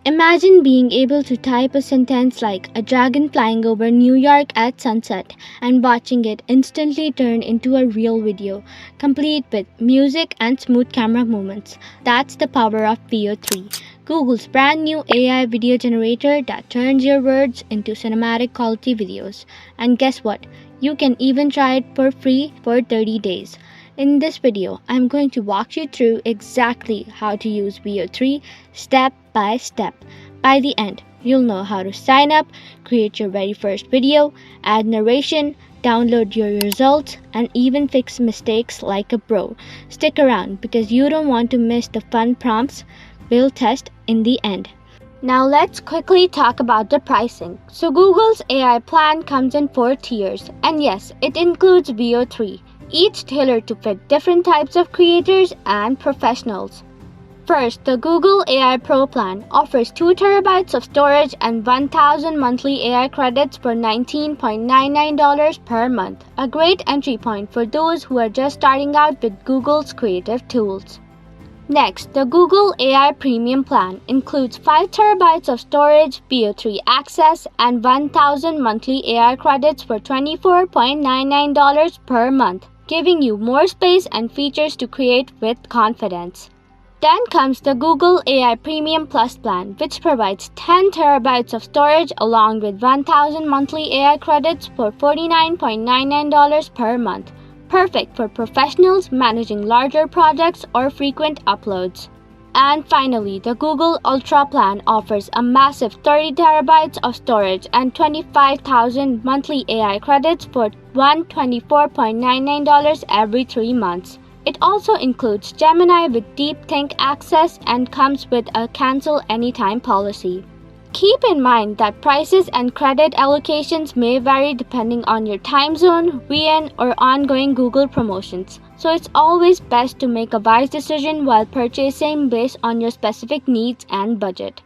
Imagine being able to type a sentence like a dragon flying over New York at sunset and watching it instantly turn into a real video, complete with music and smooth camera movements. That's the power of Veo 3, Google's brand new AI video generator that turns your words into cinematic quality videos. And guess what? You can even try it for free for 30 days. In this video, I'm going to walk you through exactly how to use Veo 3 step by step. By the end, you'll know how to sign up, create your very first video, add narration, download your results, and even fix mistakes like a pro. Stick around because you don't want to miss the fun prompts we'll test in the end. Now let's quickly talk about the pricing. So Google's AI plan comes in 4 tiers, and yes, it includes Veo 3. Each tailored to fit different types of creators and professionals. First, the Google AI Pro plan offers 2 terabytes of storage and 1,000 monthly AI credits for $19.99 per month. A great entry point for those who are just starting out with Google's creative tools. Next, the Google AI Premium plan includes 5 terabytes of storage, Veo 3 access, and 1,000 monthly AI credits for $24.99 per month, giving you more space and features to create with confidence. Then comes the Google AI Premium Plus plan, which provides 10 terabytes of storage along with 1,000 monthly AI credits for $49.99 per month. Perfect for professionals managing larger projects or frequent uploads. And finally, the Google Ultra plan offers a massive 30 terabytes of storage and 25,000 monthly AI credits for $124.99 every 3 months. It also includes Gemini with DeepMind access and comes with a cancel anytime policy. Keep in mind that prices and credit allocations may vary depending on your time zone, VN, or ongoing Google promotions, so it's always best to make a wise decision while purchasing based on your specific needs and budget.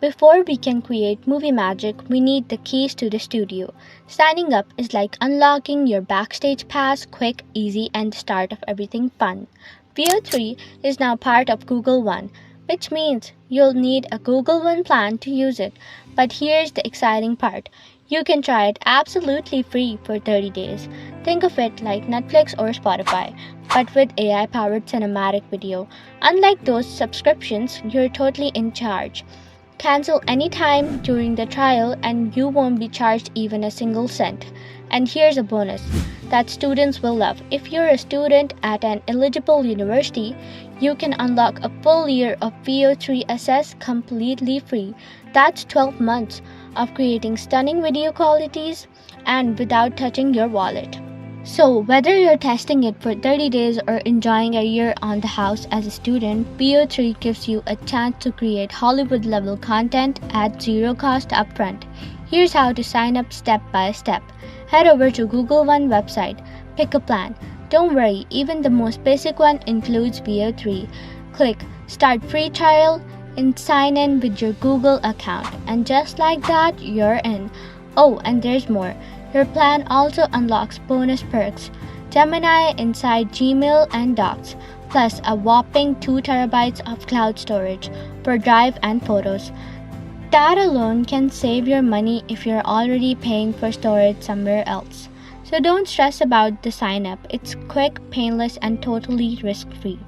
Before we can create movie magic, we need the keys to the studio. Signing up is like unlocking your backstage pass, quick, easy, and the start of everything fun. Veo 3 is now part of Google One, which means you'll need a Google One plan to use it. But here's the exciting part. You can try it absolutely free for 30 days. Think of it like Netflix or Spotify, but with AI-powered cinematic video. Unlike those subscriptions, you're totally in charge. Cancel anytime during the trial and you won't be charged even a single cent. And here's a bonus that students will love. If you're a student at an eligible university, you can unlock a full year of Veo 3 SS completely free. That's 12 months of creating stunning video qualities and without touching your wallet. So whether you're testing it for 30 days or enjoying a year on the house as a student, Veo 3 gives you a chance to create Hollywood-level content at zero cost upfront. Here's how to sign up step by step. Head over to Google One website, pick a plan. Don't worry, even the most basic one includes Veo 3. Click Start Free Trial and sign in with your Google account. And just like that, you're in. Oh, and there's more. Your plan also unlocks bonus perks, Gemini inside Gmail and Docs, plus a whopping 2 terabytes of cloud storage for Drive and Photos. That alone can save your money if you're already paying for storage somewhere else. So don't stress about the sign up. It's quick, painless, and totally risk-free.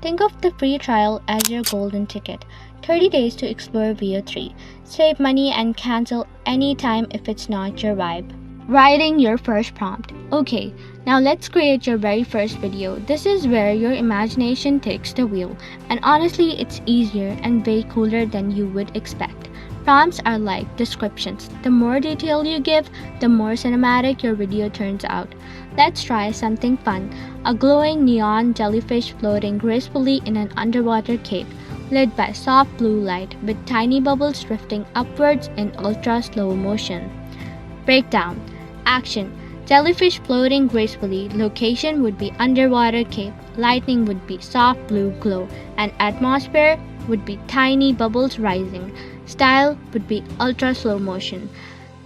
Think of the free trial as your golden ticket. 30 days to explore Veo 3. Save money and cancel anytime if it's not your vibe. Writing your first prompt. Okay, now let's create your very first video. This is where your imagination takes the wheel. And honestly, it's easier and way cooler than you would expect. Prompts are like descriptions. The more detail you give, the more cinematic your video turns out. Let's try something fun. A glowing neon jellyfish floating gracefully in an underwater cave, lit by soft blue light with tiny bubbles drifting upwards in ultra slow motion. Breakdown. Action. Jellyfish floating gracefully. Location would be underwater cave. Lightning would be soft blue glow. And atmosphere would be tiny bubbles rising. Style would be ultra slow motion.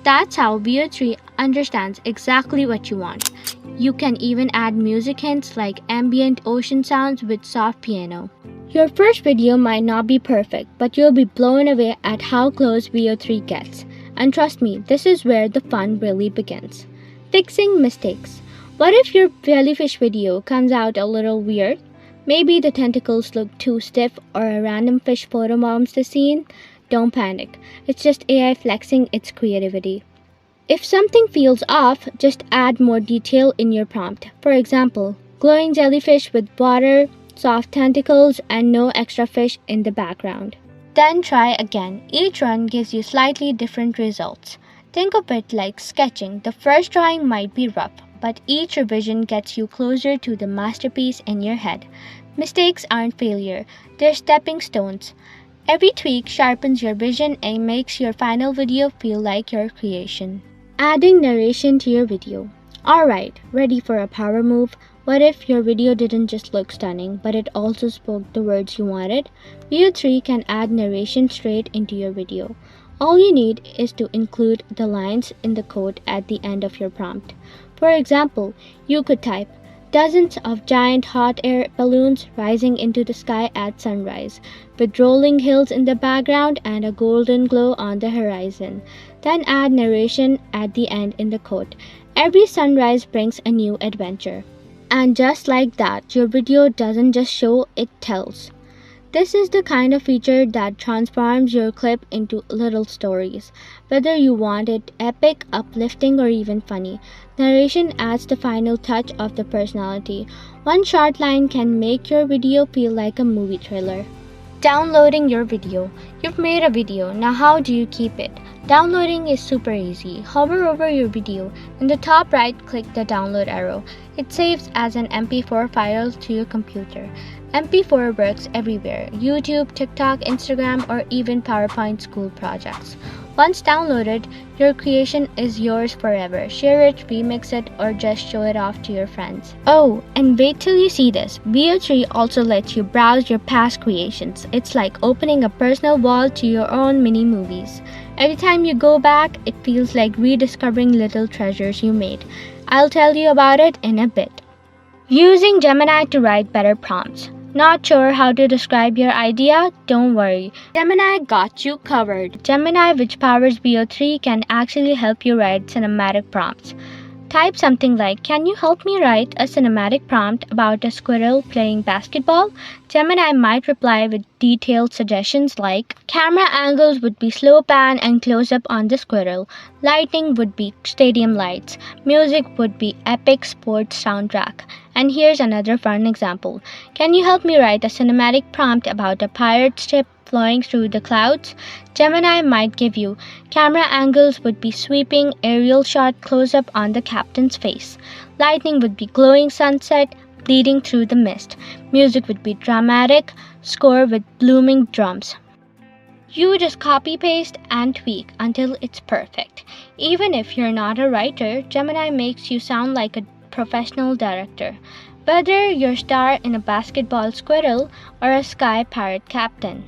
That's how Veo 3 understands exactly what you want. You can even add music hints like ambient ocean sounds with soft piano. Your first video might not be perfect, but you'll be blown away at how close Veo 3 gets. And trust me, this is where the fun really begins. Fixing mistakes. What if your jellyfish video comes out a little weird? Maybe the tentacles look too stiff or a random fish photobombs the scene? Don't panic. It's just AI flexing its creativity. If something feels off, just add more detail in your prompt. For example, glowing jellyfish with water, soft tentacles, and no extra fish in the background. Then try again. Each run gives you slightly different results. Think of it like sketching. The first drawing might be rough, but each revision gets you closer to the masterpiece in your head. Mistakes aren't failure, they're stepping stones. Every tweak sharpens your vision and makes your final video feel like your creation. Adding narration to your video. Alright, ready for a power move? What if your video didn't just look stunning, but it also spoke the words you wanted? Veo 3 can add narration straight into your video. All you need is to include the lines in the code at the end of your prompt. For example, you could type, "Dozens of giant hot air balloons rising into the sky at sunrise, with rolling hills in the background and a golden glow on the horizon." Then add narration at the end in the code. Every sunrise brings a new adventure. And just like that, your video doesn't just show, it tells. This is the kind of feature that transforms your clip into little stories. Whether you want it epic, uplifting, or even funny, narration adds the final touch of the personality. One short line can make your video feel like a movie trailer. Downloading your video. You've made a video, now how do you keep it? Downloading is super easy. Hover over your video. In the top right, click the download arrow. It saves as an MP4 file to your computer. MP4 works everywhere: YouTube, TikTok, Instagram, or even PowerPoint school projects. Once downloaded, your creation is yours forever. Share it, remix it, or just show it off to your friends. Oh, and wait till you see this. Veo 3 also lets you browse your past creations. It's like opening a personal vault to your own mini movies. Every time you go back, it feels like rediscovering little treasures you made. I'll tell you about it in a bit. Using Gemini to write better prompts. Not sure how to describe your idea? Don't worry. Gemini got you covered. Gemini, which powers Veo 3, can actually help you write cinematic prompts. Type something like, "Can you help me write a cinematic prompt about a squirrel playing basketball?" Gemini might reply with detailed suggestions like, "Camera angles would be slow pan and close up on the squirrel. Lighting would be stadium lights. Music would be epic sports soundtrack." And here's another fun example. "Can you help me write a cinematic prompt about a pirate ship flowing through the clouds?" Gemini might give you, "Camera angles would be sweeping aerial shot close up on the captain's face. Lighting would be glowing sunset bleeding through the mist. Music would be dramatic score with blooming drums." You just copy paste and tweak until it's perfect. Even if you're not a writer, Gemini makes you sound like a professional director. Whether you're star in a basketball squirrel or a sky pirate captain.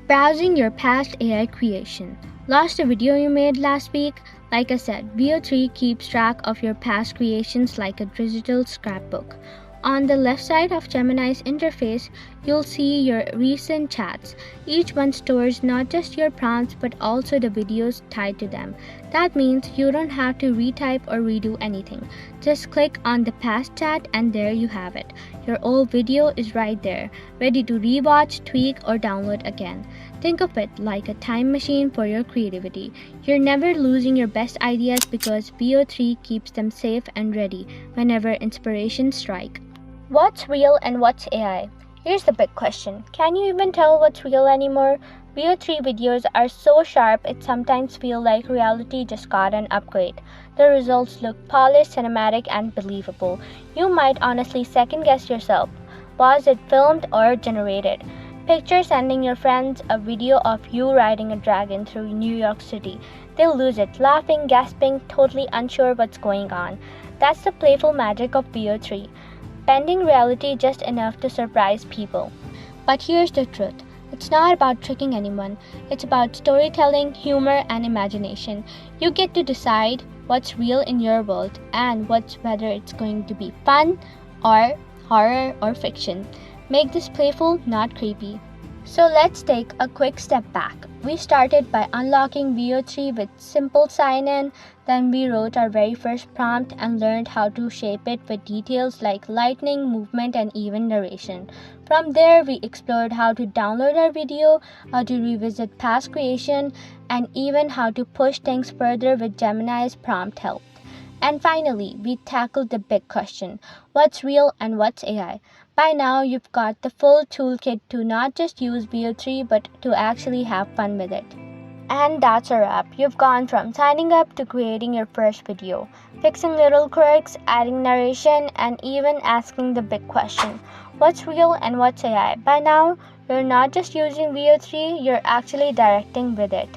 Browsing your past AI creation. Lost a video you made last week? Like I said, Veo 3 keeps track of your past creations like a digital scrapbook. On the left side of Gemini's interface, you'll see your recent chats. Each one stores not just your prompts but also the videos tied to them. That means you don't have to retype or redo anything. Just click on the past chat and there you have it. Your old video is right there, ready to rewatch, tweak, or download again. Think of it like a time machine for your creativity. You're never losing your best ideas because Veo 3 keeps them safe and ready whenever inspiration strikes. What's real and what's AI? Here's the big question. Can you even tell what's real anymore? Veo 3 videos are so sharp it sometimes feels like reality just got an upgrade. The results look polished, cinematic, and believable. You might honestly second guess yourself. Was it filmed or generated? Picture sending your friends a video of you riding a dragon through New York City. They'll lose it, laughing, gasping, totally unsure what's going on. That's the playful magic of Veo 3. Bending reality just enough to surprise people. But here's the truth. It's not about tricking anyone. It's about storytelling, humor, and imagination. You get to decide what's real in your world and whether it's going to be fun or horror or fiction. Make this playful, not creepy. So let's take a quick step back. We started by unlocking Veo 3 with simple sign-in, then we wrote our very first prompt and learned how to shape it with details like lighting, movement, and even narration. From there, we explored how to download our video, how to revisit past creation, and even how to push things further with Gemini's prompt help. And finally, we tackled the big question, what's real and what's AI? By now, you've got the full toolkit to not just use Veo 3 but to actually have fun with it. And that's a wrap. You've gone from signing up to creating your first video, fixing little quirks, adding narration, and even asking the big question, what's real and what's AI? By now, you're not just using Veo 3, you're actually directing with it.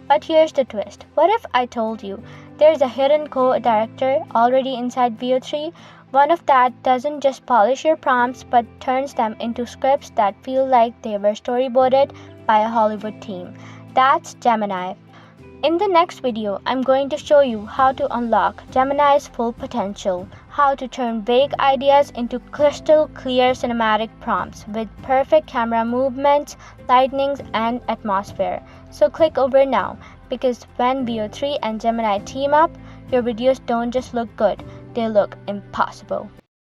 But here's the twist. What if I told you there's a hidden co-director already inside Veo 3? One of that doesn't just polish your prompts but turns them into scripts that feel like they were storyboarded by a Hollywood team. That's Gemini. In the next video, I'm going to show you how to unlock Gemini's full potential, how to turn vague ideas into crystal clear cinematic prompts with perfect camera movements, lightnings, and atmosphere. So click over now, because when Veo 3 and Gemini team up, your videos don't just look good, they look impossible.